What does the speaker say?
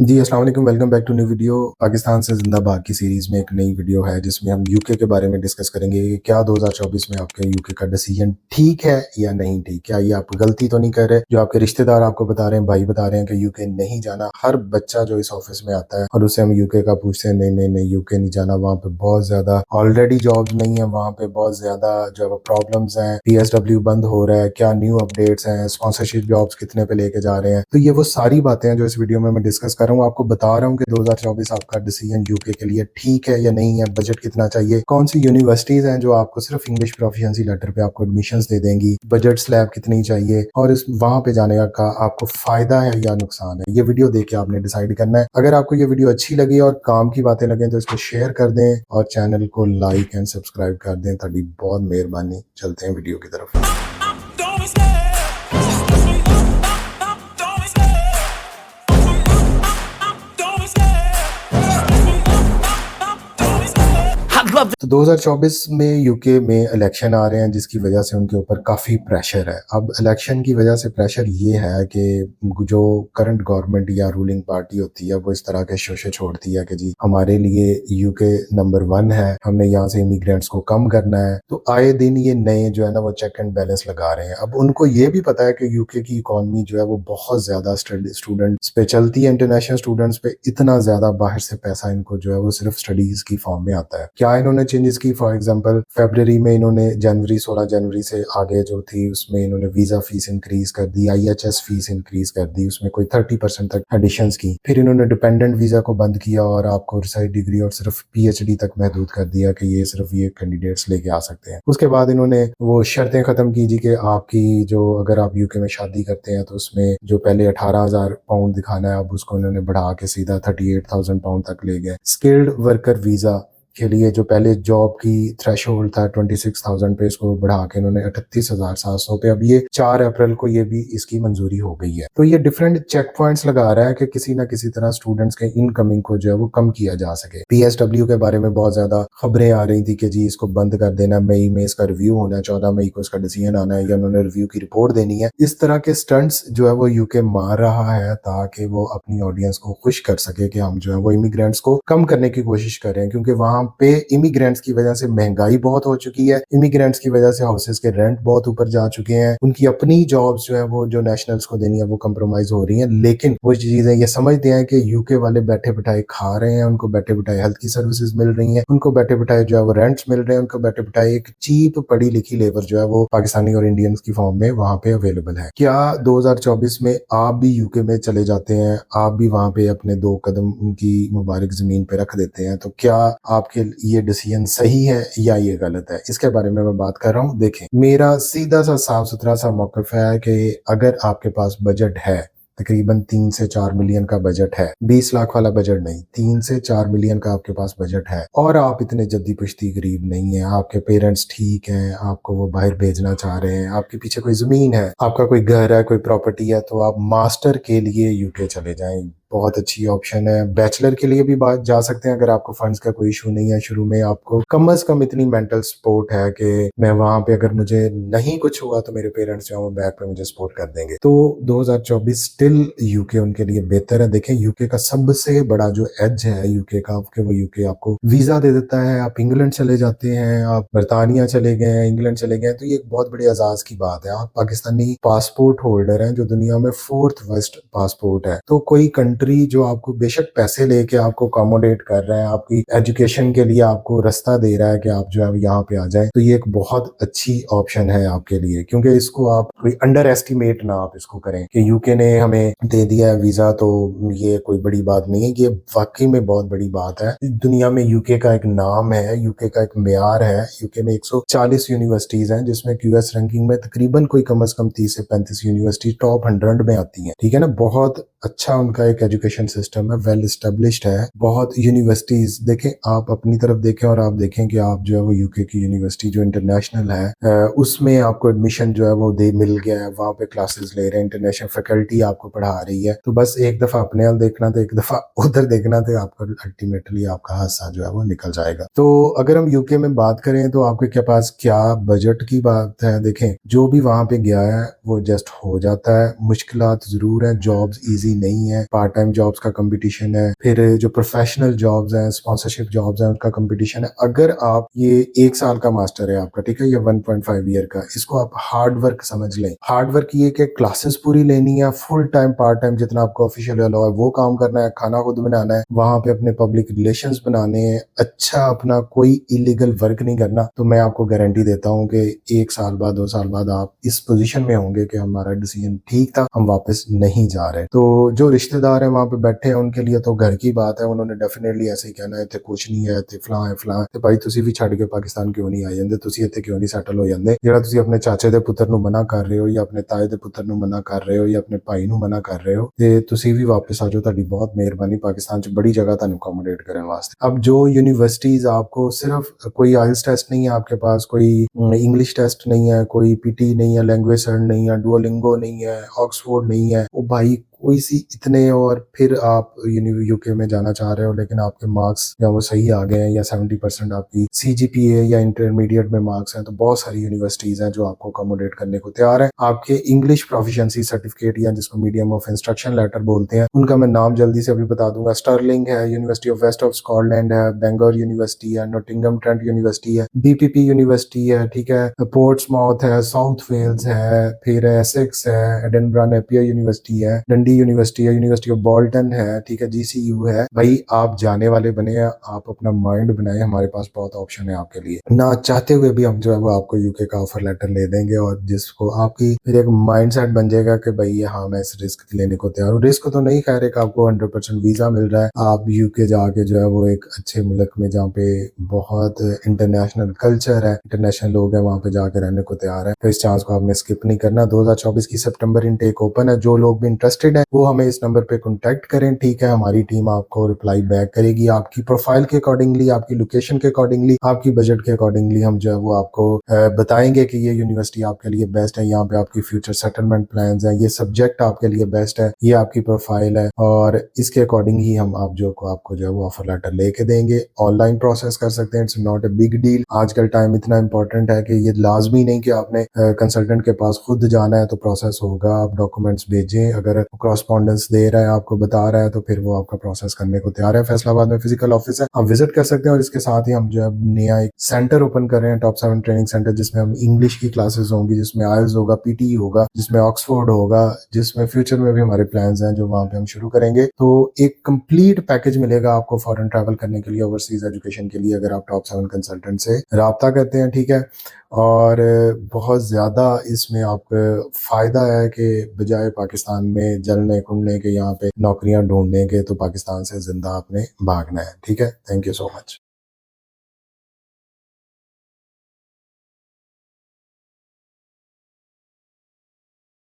जी, अस्सलाम वालेकुम, welcome back to new video. Pakistan से ज़िंदाबाद की सीरीज़ में एक नई वीडियो है जिसमें हम यूके के बारे में डिस्कस करेंगे कि क्या 2024 में आपके यूके का डिसीजन ठीक है या नहीं ठीक? क्या ये आप गलती तो नहीं कर रहे? जो आपके रिश्तेदार आपको बता रहे हैं, भाई बता रहे हैं कि यूके नहीं जाना। हर बच्चा जो इस ऑफिस में आता है और उससे हम यूके का पूछते हैं, नहीं, नहीं, नहीं यूके नहीं जाना, वहाँ पे बहुत ज़्यादा ऑलरेडी जॉब्स नहीं है, वहाँ पे बहुत ज़्यादा जो है प्रॉब्लम्स हैं, पीएसडब्ल्यू बंद हो रहा है, क्या न्यू अपडेट्स हैं, स्पॉन्सरशिप जॉब्स कितने पे लेके जा रहे हैं। तो ये वो सारी बातें हैं जो इस वीडियो में मैं डिस्कस कर रहा हूँ। आपको बता रहा हूँ कि 2024 आपका डिसीजन यूके के लिए ठीक है या नहीं है, बजट कितना चाहिए, कौन सी यूनिवर्सिटीज हैं जो आपको सिर्फ इंग्लिश प्रोफिशिएंसी लेटर पे आपको एडमिशंस दे देंगी, बजट स्लैब कितनी चाहिए और इस वहां पे जाने का आपको फायदा है या नुकसान है। ये वीडियो देख के आपने डिसाइड करना है। अगर आपको ये वीडियो अच्छी लगी और काम की बातें लगे तो इसको शेयर कर दें और चैनल को लाइक एंड सब्सक्राइब कर दें। ताकि बहुत मेहरबानी। चलते हैं वीडियो की तरफ। तो 2024 में यूके में इलेक्शन आ रहे हैं जिसकी वजह से उनके ऊपर काफ़ी प्रेशर है। अब इलेक्शन की वजह से प्रेशर ये है कि जो करंट गवर्नमेंट या रूलिंग पार्टी होती है वो इस तरह के शोशे छोड़ती है कि जी हमारे लिए यूके नंबर 1 है, हमने यहाँ से इमिग्रेंट्स को कम करना है। तो आए दिन ये नए जो है ना वो चेक एंड बैलेंस लगा रहे हैं। अब उनको ये भी पता है कि यूके की इकॉनमी जो है वो बहुत ज़्यादा स्टूडेंट्स पे चलती है, इंटरनेशनल स्टूडेंट्स पे इतना ज़्यादा बाहर से पैसा इनको जो है वो सिर्फ स्टडीज़ की फॉर्म में आता है। क्या इन्होंने चेंजेस की? फॉर एग्जांपल फरवरी में इन्होंने 16 जनवरी से आगे जो थी उसमें इन्होंने वीजा फीस इंक्रीज कर दी, आईएचएस फीस इंक्रीज कर दी, उसमें कोई 30% तक एडिशंस की। फिर इन्होंने डिपेंडेंट वीजा को बंद किया और आपको रिसर्च डिग्री और सिर्फ पीएचडी तक महदूद कर दिया कि ये सिर्फ ये कैंडिडेट्स लेके आ सकते हैं। उसके बाद इन्होंने वो शर्तें खत्म की जी कि आपकी जो अगर आप यूके में शादी करते हैं तो उसमें जो पहले 18,000 पाउंड दिखाना है अब उसको इन्होंने बढ़ा के सीधा 38,000 पाउंड तक ले गए। स्किल्ड वर्कर वीजा के लिए जो पहले जॉब की थ्रेशोल्ड था 26,000 पे, इसको बढ़ा के इन्होंने 38,700 पे, अब ये 4 अप्रैल को ये भी इसकी मंजूरी हो गई है। तो ये डिफरेंट चेक पॉइंट्स लगा रहा है कि किसी ना किसी तरह स्टूडेंट्स के इनकमिंग को जो है वो कम किया जा सके। पीएसडब्ल्यू के बारे में बहुत ज्यादा खबरें आ रही थी कि जी इसको बंद कर देना, मई में इसका रिव्यू होना है, 14 मई को इसका डिसीजन आना है या उन्होंने रिव्यू की रिपोर्ट देनी है। इस तरह के स्टंट्स जो है वो यूके मार रहा है ताकि वो अपनी ऑडियंस को खुश कर सके कि हम जो है वो इमिग्रेंट्स को कम करने की कोशिश कर रहे हैं, क्योंकि वहां पे इमिग्रेंट्स की वजह से महंगाई बहुत हो चुकी है, इमिग्रेंट्स की वजह से हाउसेस के रेंट बहुत ऊपर जा चुके हैं, उनकी अपनी जॉब्स जो है वो जो नेशनल्स को देनी है वो कंप्रोमाइज हो रही हैं। लेकिन वो चीजें ये समझते हैं कि यूके वाले बैठे बिठाए खा रहे हैं, उनको बैठे बिठाए हेल्थ की सर्विसेज मिल रही हैं, उनको बैठे बिठाए जो है वो रेंट्स मिल रहे हैं, उनको बैठे बिठाए एक चीप पढ़ी लिखी लेबर जो है वो पाकिस्तानी और इंडियंस की फॉर्म में वहां पे अवेलेबल है। क्या 2024 में आप भी यूके में चले जाते हैं, आप भी वहां पे अपने 2 कदम उनकी मुबारक जमीन पे रख देते हैं, तो क्या आपके ये डिसीजन सही है या ये गलत है? इसके बारे में मैं बात कर रहा हूँ। देखें, मेरा सीधा सा साफ सुथरा सा मौकफ है कि अगर आपके पास बजट है, तकरीबन 3 से 4 मिलियन का बजट है, 20 लाख वाला बजट नहीं, 3 से 4 मिलियन का आपके पास बजट है और आप इतने जद्दी पुश्ती गरीब नहीं है, आपके पेरेंट्स ठीक हैं, आपको वो बाहर भेजना चाह रहे हैं, आपके पीछे कोई जमीन है, आपका कोई घर है, कोई प्रॉपर्टी है, तो आप मास्टर के लिए यूके चले जाएं। बहुत अच्छी ऑप्शन है। बैचलर के लिए भी बात जा सकते हैं अगर आपको फंड्स का कोई इशू नहीं है। शुरू में आपको कम से कम इतनी मेंटल सपोर्ट है कि मैं वहां पे अगर मुझे नहीं कुछ हुआ तो मेरे पेरेंट्स जो है वो बैक पे मुझे सपोर्ट कर देंगे। तो 2024 स्टिल यूके उनके लिए बेहतर है। देखें, यूके का सबसे बड़ा जो एज है यूके का, वो यूके आपको वीजा दे देता है, आप इंग्लैंड चले जाते हैं, आप बरतानिया चले गए हैं, इंग्लैंड चले गए हैं, तो ये एक बहुत बड़ी एजाज की बात है। आप पाकिस्तानी पासपोर्ट होल्डर हैं जो दुनिया में 4th वेस्ट पासपोर्ट है। तो कोई कंट्री जो आपको बेशक पैसे लेके आपको अकोमोडेट कर रहा है, आपकी एजुकेशन के लिए आपको रास्ता दे रहा है कि आप जो है यहाँ पे आ जाए, तो ये एक बहुत अच्छी ऑप्शन है आपके लिए। क्योंकि इसको आप कोई अंडर एस्टिमेट ना आप इसको करें कि यूके ने हमें दे दिया है वीजा तो ये कोई बड़ी बात नहीं है। ये वाकई में बहुत बड़ी बात है। दुनिया में यूके का एक नाम है, यूके का एक मेयार है। यूके में 140 यूनिवर्सिटीज हैं जिसमें क्यूएस रैंकिंग में तकरीबन कोई कम से कम 30 से 35 यूनिवर्सिटी टॉप 100 में आती हैं। ठीक है ना, बहुत अच्छा उनका एक एजुकेशन सिस्टम है, वेल एस्टेब्लिश्ड है। बहुत यूनिवर्सिटीज देखें, आप अपनी तरफ देखें और आप देखें कि आप जो है वो यूके की यूनिवर्सिटी जो इंटरनेशनल है उसमें आपको एडमिशन जो है वो दे मिल गया है, वहां पे क्लासेस ले रहे हैं, इंटरनेशनल फैकल्टी आपको पढ़ा रही है। तो बस एक दफा अपने हाल देखना तो एक दफा उधर देखना तो आपका अल्टीमेटली आपका हादसा जो है वो निकल जाएगा। तो अगर हम यूके में बात करें तो आपके क्या पास क्या बजट की बात है। देखें, जो भी वहां पे गया है वो जस्ट हो जाता है। मुश्किलात जरूर है, जॉब्स ईजी ईजी नहीं है, पार्ट टाइम जॉब्स का कंपटीशन है, फिर जो प्रोफेशनल जॉब्स हैं, स्पॉन्सरशिप जॉब्स हैं, उनका कंपटीशन है। अगर आप ये 1 साल का मास्टर है आपका, ठीक है, या 1.5 ईयर का, इसको आप हार्ड वर्क समझ लें। हार्ड वर्क ये कि क्लासेस पूरी लेनी है, फुल टाइम पार्ट टाइम जितना आपको ऑफिशियल अलाउ है वो काम करना है, खाना खुद बनाना है, वहां पे अपने पब्लिक रिलेशंस बनाने हैं, अच्छा अपना कोई इलीगल वर्क नहीं करना, तो मैं आपको गारंटी देता हूँ कि 1 साल बाद 2 साल बाद आप इस पोजीशन में होंगे कि हमारा डिसीजन ठीक था, हम वापस नहीं जा रहे। तो जो रिश्तेदार है वहां पे बैठे हैं उनके लिए तो घर की बात है, उन्होंने डेफिनेटली ऐसे ही कहना है थे कुछ नहीं है, थे फलां है फलां है, भाई तुसी भी छड़ के पाकिस्तान क्यों नहीं आ ਜਾਂਦੇ, ਤੁਸੀਂ ਇੱਥੇ ਕਿਉਂ ਨਹੀਂ ਸੈਟਲ ਹੋ ਜਾਂਦੇ। ਜਿਹੜਾ ਤੁਸੀਂ ਆਪਣੇ ਚਾਚੇ ਦੇ ਪੁੱਤਰ ਨੂੰ ਮਨਾ ਕਰ ਰਹੇ ਹੋ ਜਾਂ ਆਪਣੇ ਤਾਏ ਦੇ ਪੁੱਤਰ ਨੂੰ ਮਨਾ ਕਰ ਰਹੇ ਹੋ ਜਾਂ ਆਪਣੇ ਭਾਈ ਨੂੰ ਮਨਾ ਕਰ ਰਹੇ ਹੋ, ਤੇ ਤੁਸੀਂ ਵੀ ਵਾਪਸ ਆ ਜਾਓ, ਤੁਹਾਡੀ ਬਹੁਤ ਮਿਹਰਬਾਨੀ, ਪਾਕਿस्तान ਚ बड़ी जगह ਤੁਹਾਨੂੰ अकोमोडेट ਕਰਨ वास्ते। अब जो यूनिवर्सिटीज आपको सिर्फ कोई आइल्स टेस्ट नहीं है आपके पास, कोई इंग्लिश टेस्ट नहीं है, कोई पीटी नहीं है, लैंग्वेज सर्च नहीं है, डुओलिंगो नहीं है, ऑक्सफोर्ड नहीं है, वो भाई कोई सी इतने, और फिर आप यूके में जाना चाह रहे हो लेकिन आपके मार्क्स या वो सही आ गए हैं या 70% आपकी सीजीपीए या इंटरमीडिएट में मार्क्स हैं, तो बहुत सारी यूनिवर्सिटीज हैं जो आपको अकोमोडेट करने को तैयार हैं। आपके इंग्लिश प्रोफिशिएंसी सर्टिफिकेट या जिसको मीडियम ऑफ इंस्ट्रक्शन लेटर बोलते हैं, उनका मैं नाम जल्दी से अभी बता दूंगा। स्टर्लिंग है, University of West of Scotland है, बेंगलोर यूनिवर्सिटी है, नोटिंगम ट्रेंट यूनिवर्सिटी है, बीपीपी यूनिवर्सिटी है, ठीक है, पोर्ट्समाउथ है, साउथ वेल्स है, फिर एसेक्स है, एडिनबरा नेपियर यूनिवर्सिटी है, डंडी यूनिवर्सिटी है, यूनिवर्सिटी ऑफ बोल्टन है, ठीक है, जीसीयू है। भाई आप जाने वाले बने हैं, आप अपना माइंड बनाए, हमारे पास बहुत ऑप्शन है आपके लिए। ना चाहते हुए भी हम जो है वो आपको यूके का ऑफर लेटर ले देंगे, और जिसको आपकी फिर एक माइंडसेट बन जाएगा कि भाई हाँ मैं इस रिस्क लेने को तैयार हूँ। रिस्क तो नहीं कह रहे कि आपको 100% वीजा मिल रहा है, आप यूके जाके जो है वो एक अच्छे मुल्क में जहाँ पे बहुत इंटरनेशनल कल्चर है, इंटरनेशनल लोग हैं, वहाँ पे जाके रहने को तैयार है, तो इस चांस को आपने स्किप नहीं करना। 2024 की सितंबर इनटेक ओपन है, जो लोग भी इंटरेस्टेड है वो हमें इस नंबर पे कॉन्टैक्ट करें, ठीक है, हमारी टीम आपको रिप्लाई बैक करेगी, आपकी प्रोफाइल के अकॉर्डिंगली, आपकी लोकेशन के अकॉर्डिंगली, आपकी बजट के अकॉर्डिंगली हम जो है वो आपको बताएंगे कि ये यूनिवर्सिटी आपके लिए बेस्ट है, यहाँ पे आपकी फ्यूचर सेटलमेंट प्लान्स हैं, ये सब्जेक्ट आपके लिए बेस्ट है, ये आपकी प्रोफाइल है, और इसके अकॉर्डिंग ही हम आपको जो है वो ऑफर लेटर लेके देंगे। ऑनलाइन प्रोसेस कर सकते हैं, it's not a big deal. आजकल टाइम इतना इंपॉर्टेंट है कि ये लाजमी नहीं कि आपने कंसल्टेंट के पास खुद जाना है तो प्रोसेस होगा, आप डॉक्यूमेंट्स भेजें, अगर कॉरेस्पॉन्डेंस दे रहा है, आपको बता रहा है, तो फिर वो आपका प्रोसेस करने को तैयार है। फैसलाबाद में फिजिकल ऑफिस है, आप विजिट कर सकते हैं, और इसके साथ ही हम जो है नया एक सेंटर ओपन कर रहे हैं, टॉप 7 ट्रेनिंग सेंटर, जिसमें हम इंग्लिश की क्लासेस होंगी, जिसमें आइल्स होगा, पीटी होगा, जिसमें ऑक्सफोर्ड होगा, जिसमें फ्यूचर में भी हमारे प्लान्स हैं जो वहां पे हम शुरू करेंगे। तो एक कंप्लीट पैकेज मिलेगा आपको फॉरेन ट्रैवल करने के लिए, ओवरसीज एजुकेशन के लिए, अगर आप टॉप 7 कंसल्टेंट से राब्ता करते हैं, ठीक है। और बहुत ज़्यादा इसमें आपको फ़ायदा है कि बजाय पाकिस्तान में जलने कुंडने के, यहाँ पे नौकरियां ढूंढने के, तो पाकिस्तान से ज़िंदा आपने भागना है, ठीक है। Thank you so much.